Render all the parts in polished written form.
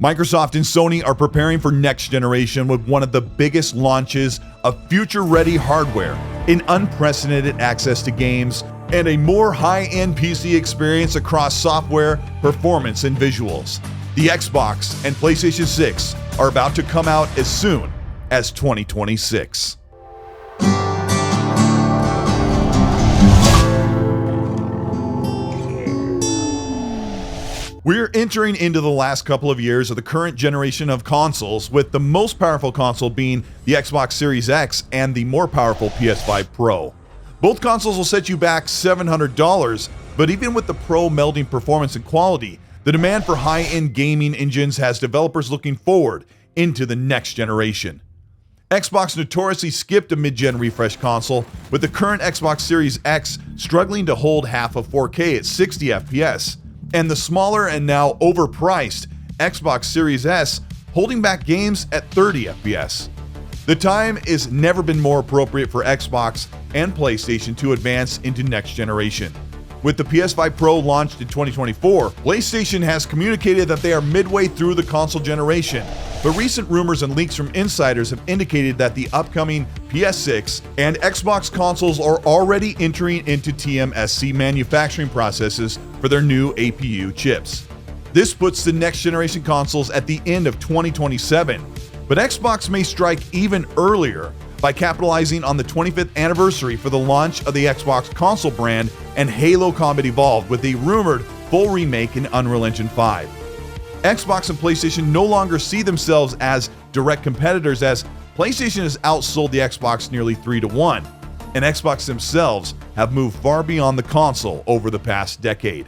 Microsoft and Sony are preparing for next generation with one of the biggest launches of future-ready hardware, an unprecedented access to games, and a more high-end PC experience across software, performance, and visuals. The Xbox and PlayStation 6 are about to come out as soon as 2026. We're entering into the last couple of years of the current generation of consoles, with the most powerful console being the Xbox Series X and the more powerful PS5 Pro. Both consoles will set you back $700, but even with the Pro melding performance and quality, the demand for high-end gaming engines has developers looking forward into the next generation. Xbox notoriously skipped a mid-gen refresh console, with the current Xbox Series X struggling to hold half of 4K at 60 FPS, and the smaller and now overpriced Xbox Series S holding back games at 30 FPS. The time has never been more appropriate for Xbox and PlayStation to advance into next generation. With the PS5 Pro launched in 2024, PlayStation has communicated that they are midway through the console generation, but recent rumors and leaks from insiders have indicated that the upcoming PS6 and Xbox consoles are already entering into TMSC manufacturing processes for their new APU chips. This puts the next generation consoles at the end of 2027, but Xbox may strike even earlier by capitalizing on the 25th anniversary for the launch of the Xbox console brand and Halo Combat Evolved with a rumored full remake in Unreal Engine 5. Xbox and PlayStation no longer see themselves as direct competitors, as PlayStation has outsold the Xbox nearly 3-1, and Xbox themselves have moved far beyond the console over the past decade.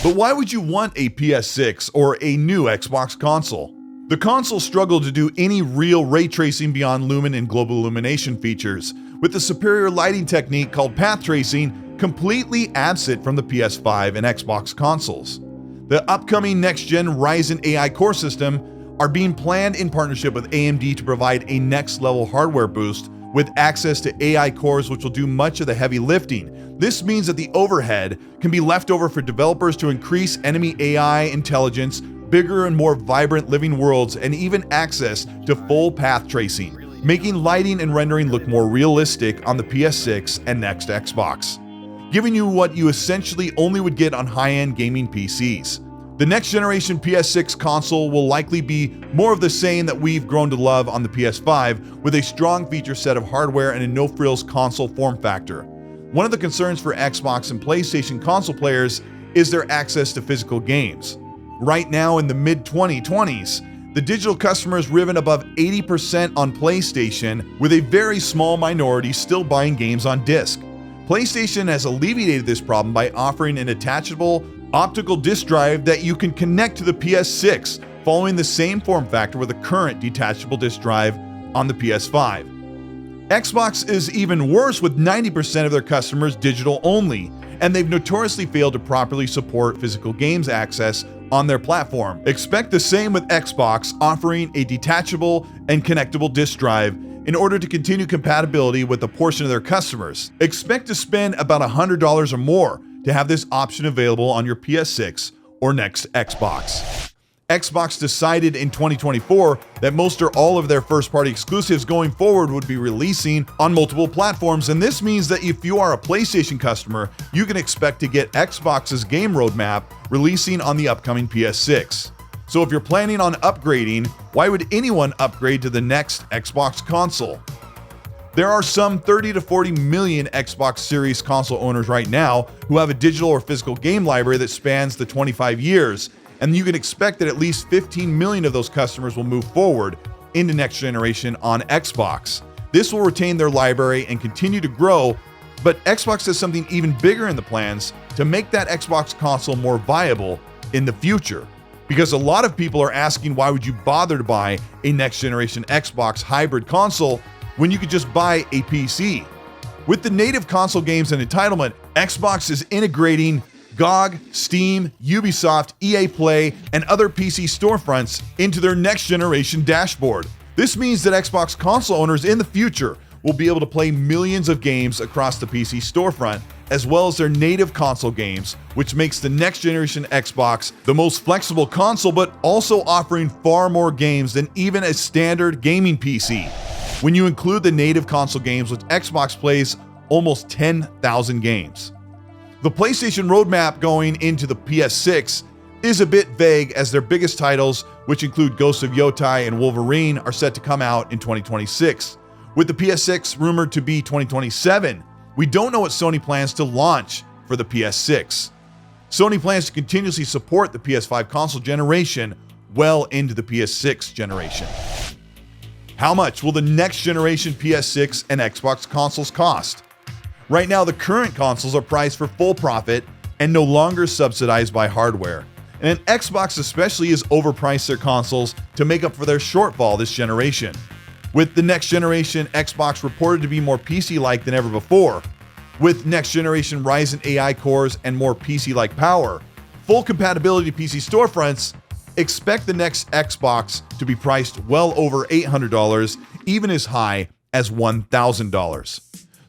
But why would you want a PS6 or a new Xbox console? The console struggled to do any real ray tracing beyond lumen and global illumination features, with the superior lighting technique called path tracing completely absent from the PS5 and Xbox consoles. The upcoming next-gen Ryzen AI core system are being planned in partnership with AMD to provide a next-level hardware boost with access to AI cores which will do much of the heavy lifting. This means that the overhead can be left over for developers to increase enemy AI intelligence, bigger and more vibrant living worlds, and even access to full path tracing, making lighting and rendering look more realistic on the PS6 and next Xbox, giving you what you essentially only would get on high-end gaming PCs. The next generation PS6 console will likely be more of the same that we've grown to love on the PS5, with a strong feature set of hardware and a no-frills console form factor. One of the concerns for Xbox and PlayStation console players is their access to physical games. Right now in the mid-2020s, the digital customer is driven above 80% on PlayStation, with a very small minority still buying games on disc. PlayStation has alleviated this problem by offering an attachable optical disc drive that you can connect to the PS6, following the same form factor with the current detachable disc drive on the PS5. Xbox is even worse, with 90% of their customers digital only, and they've notoriously failed to properly support physical games access on their platform. Expect the same with Xbox, offering a detachable and connectable disc drive in order to continue compatibility with a portion of their customers. Expect to spend about $100 or more to have this option available on your PS6 or next Xbox. Xbox decided in 2024 that most or all of their first-party exclusives going forward would be releasing on multiple platforms, and this means that if you are a PlayStation customer, you can expect to get Xbox's game roadmap releasing on the upcoming PS6. So if you're planning on upgrading, why would anyone upgrade to the next Xbox console? There are some 30 to 40 million Xbox Series console owners right now who have a digital or physical game library that spans the 25 years, and you can expect that at least 15 million of those customers will move forward into next generation on Xbox. This will retain their library and continue to grow, but Xbox has something even bigger in the plans to make that Xbox console more viable in the future. Because a lot of people are asking, why would you bother to buy a next generation Xbox hybrid console when you could just buy a PC? With the native console games and entitlement, Xbox is integrating GOG, Steam, Ubisoft, EA Play, and other PC storefronts into their next generation dashboard. This means that Xbox console owners in the future will be able to play millions of games across the PC storefront as well as their native console games, which makes the next generation Xbox the most flexible console, but also offering far more games than even a standard gaming PC. When you include the native console games, which Xbox plays almost 10,000 games. The PlayStation roadmap going into the PS6 is a bit vague, as their biggest titles, which include Ghosts of Yotai and Wolverine, are set to come out in 2026, with the PS6 rumored to be 2027. We don't know what Sony plans to launch for the PS6. Sony plans to continuously support the PS5 console generation well into the PS6 generation. How much will the next generation PS6 and Xbox consoles cost? Right now, the current consoles are priced for full profit and no longer subsidized by hardware. And Xbox especially has overpriced their consoles to make up for their shortfall this generation, with the next generation Xbox reported to be more PC-like than ever before. With next generation Ryzen AI cores and more PC-like power, full compatibility to PC storefronts, expect the next Xbox to be priced well over $800, even as high as $1,000.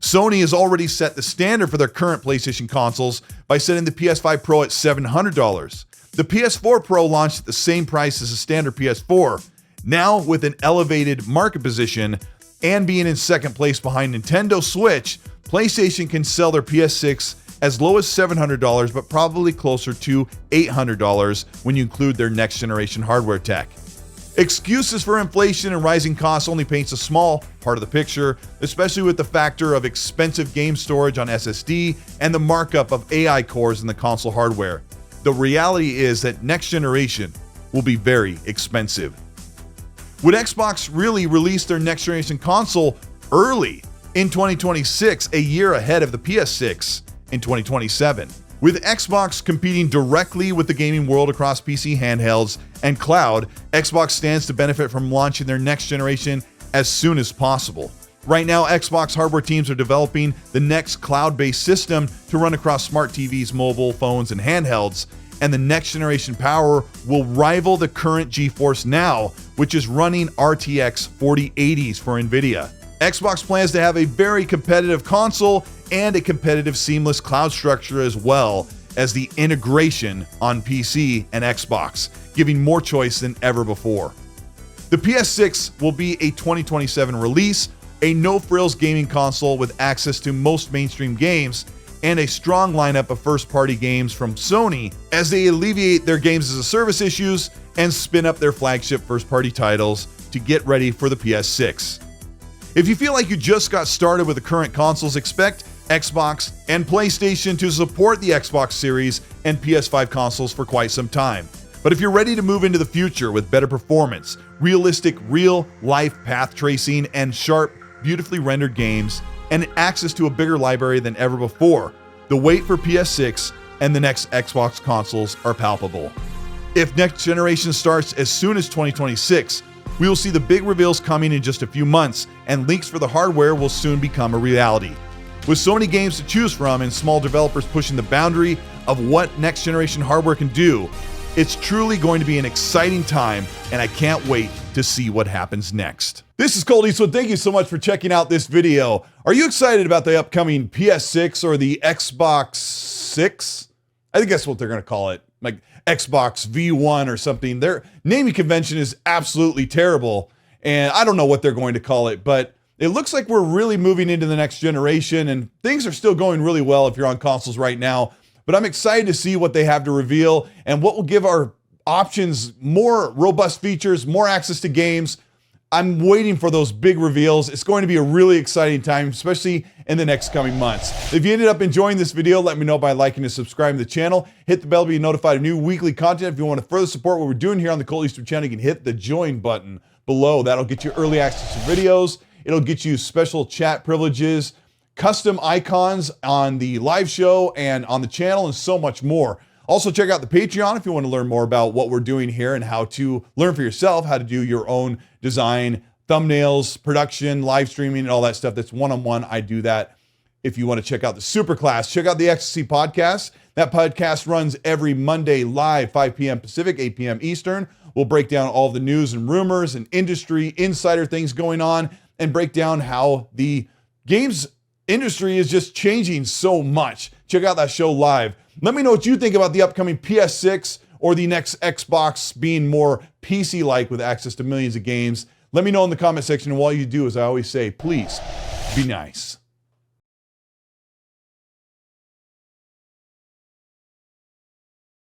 Sony has already set the standard for their current PlayStation consoles by setting the PS5 Pro at $700. The PS4 Pro launched at the same price as the standard PS4. Now, with an elevated market position and being in second place behind Nintendo Switch, PlayStation can sell their PS6 as low as $700, but probably closer to $800 when you include their next generation hardware tech. Excuses for inflation and rising costs only paints a small part of the picture, especially with the factor of expensive game storage on SSD and the markup of AI cores in the console hardware. The reality is that next generation will be very expensive. Would Xbox really release their next generation console early in 2026, a year ahead of the PS6 in 2027? With Xbox competing directly with the gaming world across PC handhelds and cloud, Xbox stands to benefit from launching their next generation as soon as possible. Right now, Xbox hardware teams are developing the next cloud-based system to run across smart TVs, mobile phones, and handhelds, and the next generation power will rival the current GeForce Now, which is running RTX 4080s for Nvidia. Xbox plans to have a very competitive console and a competitive seamless cloud structure, as well as the integration on PC and Xbox, giving more choice than ever before. The PS6 will be a 2027 release, a no-frills gaming console with access to most mainstream games, and a strong lineup of first-party games from Sony as they alleviate their games as a service issues and spin up their flagship first-party titles to get ready for the PS6. If you feel like you just got started with the current consoles, expect Xbox and PlayStation to support the Xbox Series and PS5 consoles for quite some time. But if you're ready to move into the future with better performance, realistic real-life path tracing, and sharp, beautifully rendered games, and access to a bigger library than ever before, the wait for PS6 and the next Xbox consoles are palpable. If next generation starts as soon as 2026, we will see the big reveals coming in just a few months, and leaks for the hardware will soon become a reality. With so many games to choose from and small developers pushing the boundary of what next generation hardware can do, it's truly going to be an exciting time, and I can't wait to see what happens next. This is Colteastwood. Thank you so much for checking out this video. Are you excited about the upcoming PS6 or the Xbox 6? I think that's what they're going to call it, like Xbox V1 or something. Their naming convention is absolutely terrible, and I don't know what they're going to call it, but it looks like we're really moving into the next generation, and things are still going really well if you're on consoles right now. But I'm excited to see what they have to reveal and what will give our options more robust features, more access to games. I'm waiting for those big reveals. It's going to be a really exciting time, especially in the next coming months. If you ended up enjoying this video, let me know by liking and subscribing to the channel. Hit the bell to be notified of new weekly content. If you want to further support what we're doing here on the Colteastwood channel, you can hit the join button below. That'll get you early access to videos. It'll get you special chat privileges, custom icons on the live show and on the channel, and so much more. Also, check out the Patreon if you want to learn more about what we're doing here and how to learn for yourself how to do your own design, thumbnails, production, live streaming, and all that stuff. That's one-on-one. I do that. If you want to check out the Superclass, check out the XC Podcast. That podcast runs every Monday live, 5 p.m. Pacific, 8 p.m. Eastern. We'll break down all the news and rumors and industry insider things going on, and break down how the games industry is just changing so much. Check out that show live. Let me know what you think about the upcoming PS6 or the next Xbox being more PC-like with access to millions of games. Let me know in the comment section. And while you do, as I always say, please be nice.